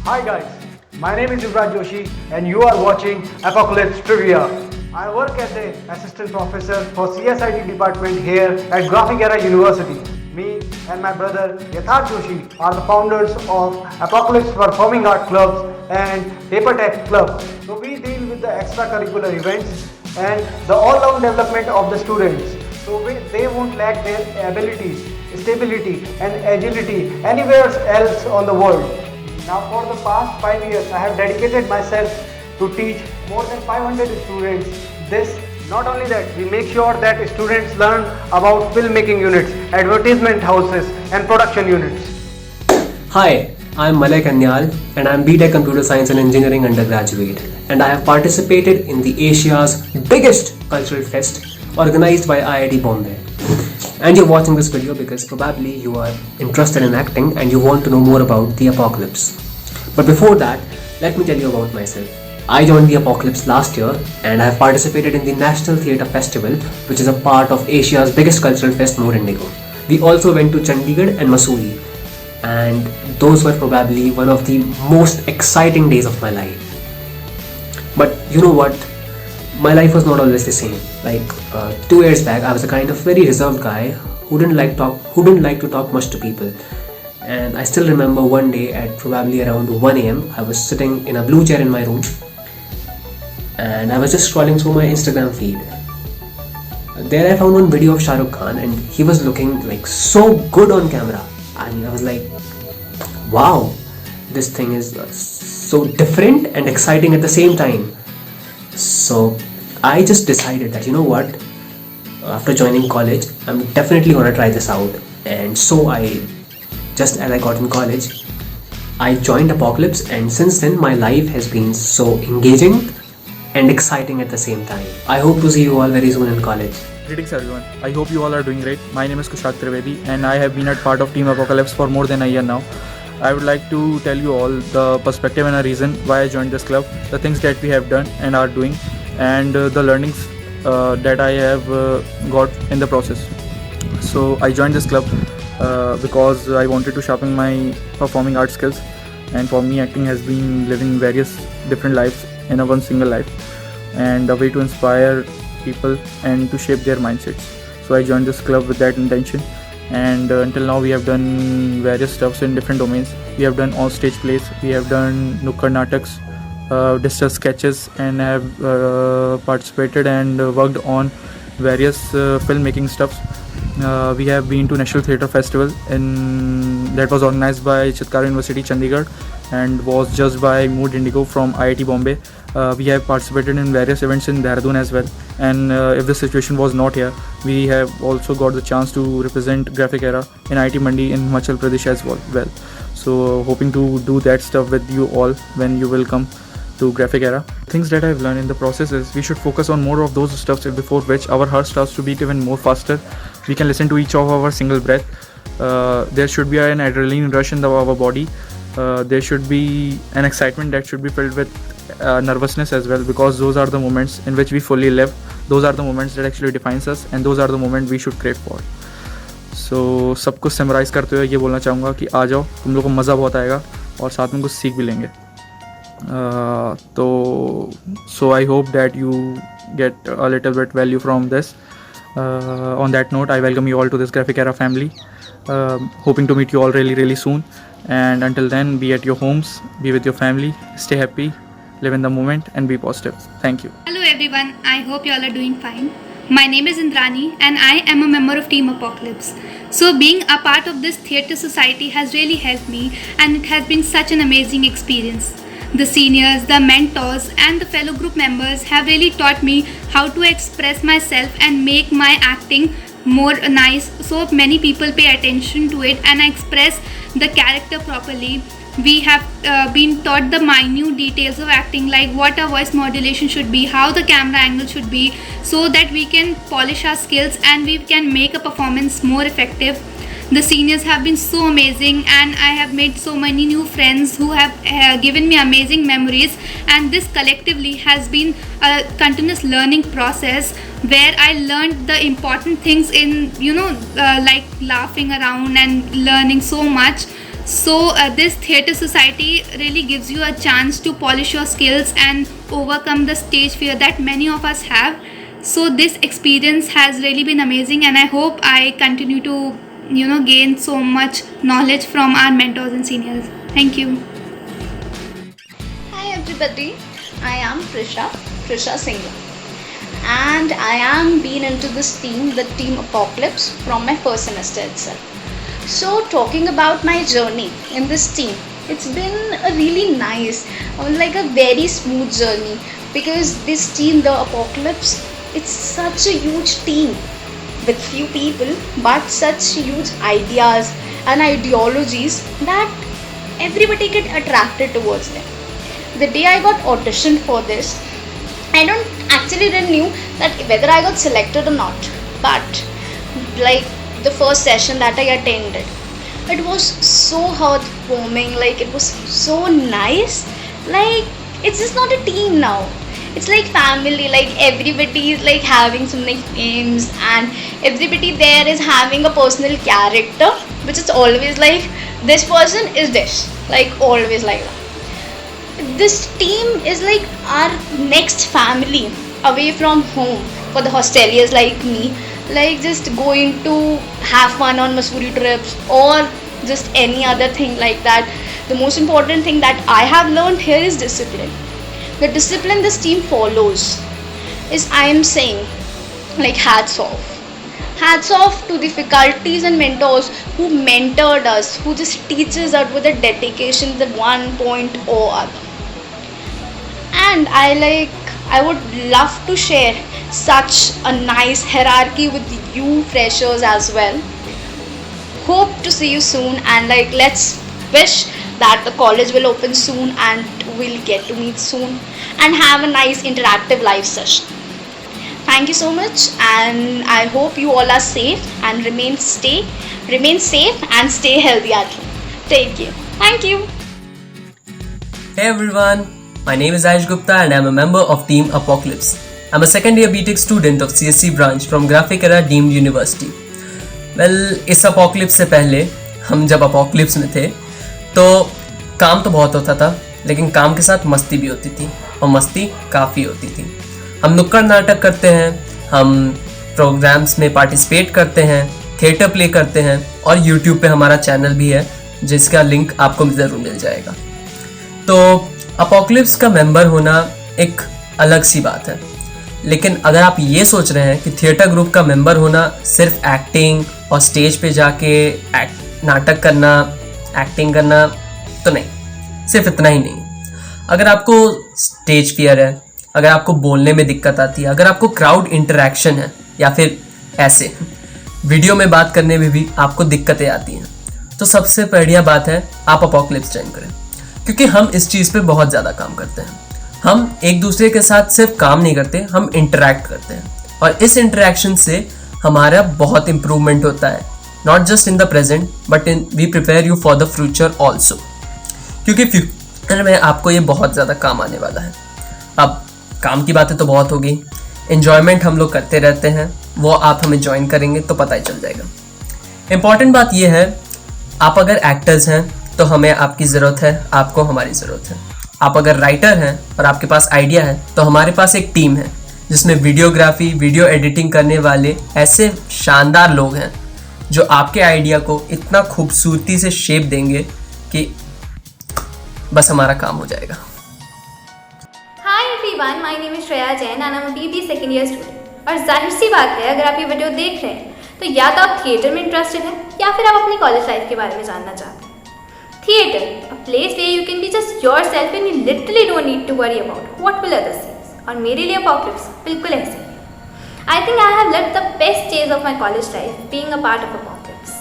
Hi guys, my name is Yuvraj Joshi and you are watching Apocalypse Trivia. I work as an assistant professor for CSIT department here at Graphic Era University. Me and my brother Yatharth Joshi are the founders of Apocalypse Performing Art Clubs and Paper Tech Club. So we deal with the extracurricular events and the all-round development of the students. So they won't lack their abilities, stability and agility anywhere else on the world. Now for the past 5 years I have dedicated myself to teach more than 500 students this. Not only that, we make sure that students learn about filmmaking units, advertisement houses and production units. Hi, I'm Malay Kanyal and I'm BTech Computer Science and Engineering undergraduate, and I have participated in the Asia's biggest cultural fest organized by IIT Bombay. And you're watching this video because probably you are interested in acting and you want to know more about the Apocalypse. But before that, let me tell you about myself. I joined the Apocalypse last year and I have participated in the National Theatre Festival, which is a part of Asia's biggest cultural fest, More Indigo. We also went to Chandigarh and Mussoorie, and those were probably one of the most exciting days of my life. But you know what? My life was not always the same. 2 years back, I was a kind of very reserved guy who didn't like to talk much to people. And I still remember one day at probably around 1 a.m. I was sitting in a blue chair in my room and I was just scrolling through my Instagram feed. There I found one video of Shah Rukh Khan and he was looking like so good on camera. And I was like, wow, this thing is so different and exciting at the same time. So I just decided that, you know what, after joining college, I'm definitely gonna try this out. And so just as I got in college, I joined Apocalypse, and since then my life has been so engaging and exciting at the same time. I hope to see you all very soon in college. Greetings everyone, I hope you all are doing great. My name is Kushak Trivedi and I have been a part of Team Apocalypse for more than a year now. I would like to tell you all the perspective and a reason why I joined this club, the things that we have done and are doing, and the learnings that I have got in the process. So I joined this club because I wanted to sharpen my performing art skills, and for me acting has been living various different lives in a one single life, and a way to inspire people and to shape their mindsets. So I joined this club with that intention, and until now we have done various stuffs in different domains. We have done on stage plays, we have done nukkad nataks, digital sketches, and have participated and worked on various filmmaking stuffs. We have been to National Theatre Festival that was organized by Chitkara University Chandigarh and was judged by Mood Indigo from IIT Bombay. We have participated in various events in Dehradun as well, and if the situation was not here, we have also got the chance to represent Graphic Era in IIT Mandi in Himachal Pradesh as well. So hoping to do that stuff with you all when you will come to Graphic Era. Things that I've learned in the process is we should focus on more of those stuffs before which our heart starts to beat even more faster. We can listen to each of our single breath. There should be an adrenaline rush in our body. There should be an excitement that should be filled with nervousness as well, because those are the moments in which we fully live. Those are the moments that actually defines us, and those are the moments we should crave for. So सब कुछ summarise करते हुए ये बोलना चाहूँगा कि आ जाओ, तुम लोग को मज़ा बहुत आएगा और साथ में कुछ सीख भी लेंगे. So I hope that you get a little bit value from this. On that note, I welcome you all to this Graphic Era family. Hoping to meet you all really soon. And until then, be at your homes, be with your family, stay happy, live in the moment, and be positive. Thank you. Hello everyone, I hope you all are doing fine. My name is Indrani and I am a member of Team Apocalypse. So being a part of this theatre society has really helped me, and it has been such an amazing experience. The seniors, the mentors and the fellow group members have really taught me how to express myself and make my acting more nice, so many people pay attention to it and I express the character properly. We have been taught the minute details of acting, like what a voice modulation should be, how the camera angle should be, so that we can polish our skills and we can make a performance more effective. The seniors have been so amazing and I have made so many new friends who have given me amazing memories, and this collectively has been a continuous learning process where I learned the important things in like laughing around and learning so much. So, this theatre society really gives you a chance to polish your skills and overcome the stage fear that many of us have. So, this experience has really been amazing, and I hope I continue to, gain so much knowledge from our mentors and seniors. Thank you. Hi everybody, I am Trisha Singh, and I am been into this team, the Team Apocalypse, from my first semester itself. So talking about my journey in this team, it's been a really nice, like a very smooth journey, because this team, the Apocalypse, it's such a huge team with few people but such huge ideas and ideologies that everybody get attracted towards them. The day I got auditioned for this, I didn't knew that whether I got selected or not, but like the first session that I attended, it was so heartwarming, like it was so nice, like it's just not a team now, it's like family, like everybody is like having some nicknames and everybody there is having a personal character, which is always like this person is this, like always like that. This team is like our next family away from home for the hosteliers like me, like just going to have fun on Masuri trips or just any other thing like that. The most important thing that I have learned here is discipline. The discipline this team follows is, I am saying, like hats off. Hats off to the faculties and mentors who mentored us, who just teaches us with a dedication at one point or other. And I would love to share such a nice hierarchy with you freshers as well. Hope to see you soon, and like let's wish that the college will open soon and we'll get to meet soon and have a nice interactive live session. Thank you so much, and I hope you all are safe and remain safe and stay healthy at home. Take care. Thank you. Hey everyone, my name is Ayush Gupta and I'm a member of Team Apocalypse. I'm a second year BTech student of CSC branch from Graphic Era Deemed University. इस apocalypse से पहले हम जब apocalypse में थे तो काम तो बहुत होता था, लेकिन काम के साथ मस्ती भी होती थी और मस्ती काफ़ी होती थी। हम नुक्कड़ नाटक करते हैं, हम प्रोग्राम्स में पार्टिसिपेट करते हैं, थिएटर प्ले करते हैं और यूट्यूब पे हमारा चैनल भी है जिसका लिंक आपको ज़रूर मिल जाएगा। तो अपोकलिप्स का मेंबर होना एक अलग सी बात है, लेकिन अगर आप ये सोच रहे हैं कि थिएटर ग्रुप का मेंबर होना सिर्फ एक्टिंग और स्टेज पे जाके नाटक करना, एक्टिंग करना, तो नहीं, सिर्फ इतना ही नहीं। अगर आपको स्टेज फियर है, अगर आपको बोलने में दिक्कत आती है, अगर आपको क्राउड इंटरेक्शन है या फिर ऐसे वीडियो में बात करने में भी आपको दिक्कतें आती हैं, तो सबसे बढ़िया बात है आप अपोकलिप्स ज्वाइन करें, क्योंकि हम इस चीज़ पे बहुत ज़्यादा काम करते हैं। हम एक दूसरे के साथ सिर्फ काम नहीं करते, हम इंटरेक्ट करते हैं और इस इंटरेक्शन से हमारा बहुत इम्प्रूवमेंट होता है, not just in the present but we prepare you for the future also, क्योंकि फ्यूचर में आपको ये बहुत ज़्यादा काम आने वाला है। अब काम की बातें तो बहुत होगी, एन्जॉयमेंट हम लोग करते रहते हैं, वो आप हमें ज्वाइन करेंगे तो पता ही चल जाएगा। इम्पॉर्टेंट बात ये है, आप अगर एक्टर्स हैं तो हमें आपकी ज़रूरत है, आपको हमारी ज़रूरत है। आप अगर राइटर हैं और आपके पास आइडिया है तो हमारे पास एक टीम है जिसमें वीडियोग्राफी, वीडियो एडिटिंग करने वाले ऐसे शानदार लोग हैं जो आपके आइडिया को इतना खूबसूरती से शेप देंगे कि बस हमारा काम हो जाएगा। Hi everyone, my name is Shreya Jain and I'm a BB second year student। और जाहिर सी बात है, अगर आप ये वीडियो देख रहे हैं तो या तो आप थिएटर में इंटरेस्टेड हैं या फिर आप अपनी कॉलेज लाइफ के बारे में जानना चाहते हैं। Theatre, a place where you can be just yourself and you literally don't need to worry about what will others say। और मेरे लिए अपोकलिप्स बिल्कुल ऐसे ही। I think I have lived the best days of my college life being a part of apocalypse.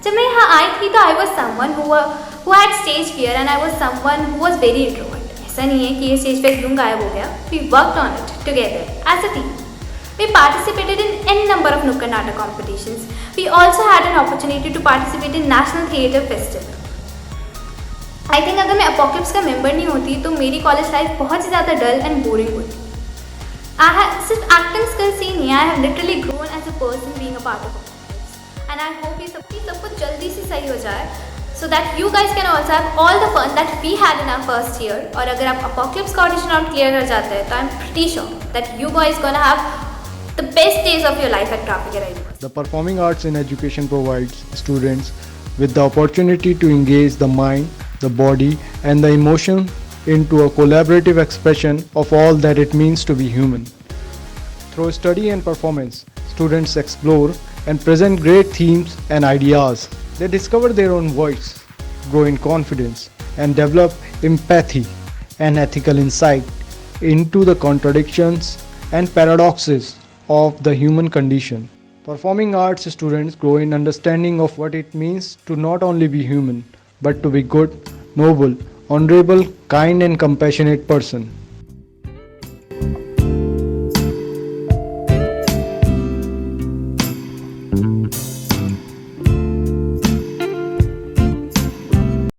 जब मैं यहाँ आई थी तो I was someone who had stage fear and I was someone who was very introvert। ऐसा नहीं है कि ये स्टेज पे यूं गायब हो गया। We worked on it together as a team। We participated in n number of नुक्कड़ नाटक competitions। We also had an opportunity to participate in National Theatre Festival। I think अगर मैं अपोकलिप्स का मेंबर नहीं होती तो मेरी कॉलेज लाइफ बहुत ही ज़्यादा डल एंड बोरिंग होती। आई हैव सिर्फ एक्टिंग स्किल्स ही नहीं, I have literally grown as a person being a part of apocalypse and I hope ये सब कुछ जल्दी से सही हो जाए so that you guys can also have all the fun that we had in our first year. और अगर आप Apocalypse का audition round clear कर जाते हैं तो I'm pretty sure that you guys gonna have the best days of your life at Graphic Era University. The performing arts in education provides students with the opportunity to engage the mind, the body, and the emotion into a collaborative expression of all that it means to be human. Through study and performance, students explore and present great themes and ideas. They discover their own voice, grow in confidence, and develop empathy and ethical insight into the contradictions and paradoxes of the human condition. Performing arts students grow in understanding of what it means to not only be human, but to be good, noble, honorable, kind, and compassionate person.